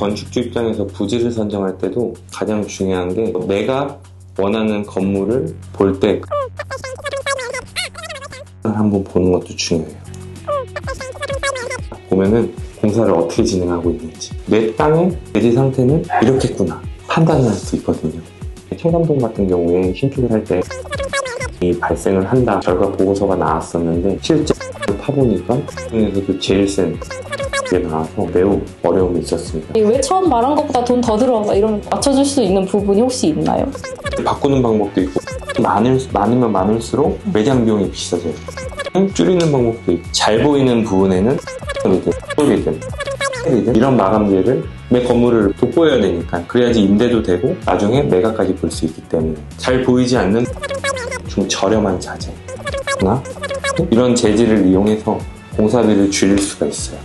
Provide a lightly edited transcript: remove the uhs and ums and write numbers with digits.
건축주 입장에서 부지를 선정할 때도 가장 중요한 게 내가 원하는 건물을 볼 때 한번 보는 것도 중요해요. 보면은 공사를 어떻게 진행하고 있는지, 내 땅의 대지 상태는 이렇겠구나 판단을 할 수 있거든요. 청담동 같은 경우에 신축을 할 때 이 발생을 한다 결과 보고서가 나왔었는데 실제 파보니까 중에서도 제일 센 게 나와서 매우 어려움이 있었습니다. 왜 처음 말한 것보다 돈 더 들어가 이러면 맞춰줄 수 있는 부분이 혹시 있나요? 바꾸는 방법도 있고 많으면 많을수록 매장 비용이 비싸져요. 줄이는 방법도 있고 잘 보이는 부분에는 이런 마감재를 매 건물을 돋보여야 되니까 그래야지 임대도 되고 나중에 매각까지 볼 수 있기 때문에 잘 보이지 않는 좀 저렴한 자재나 이런 재질을 이용해서 공사비를 줄일 수가 있어요.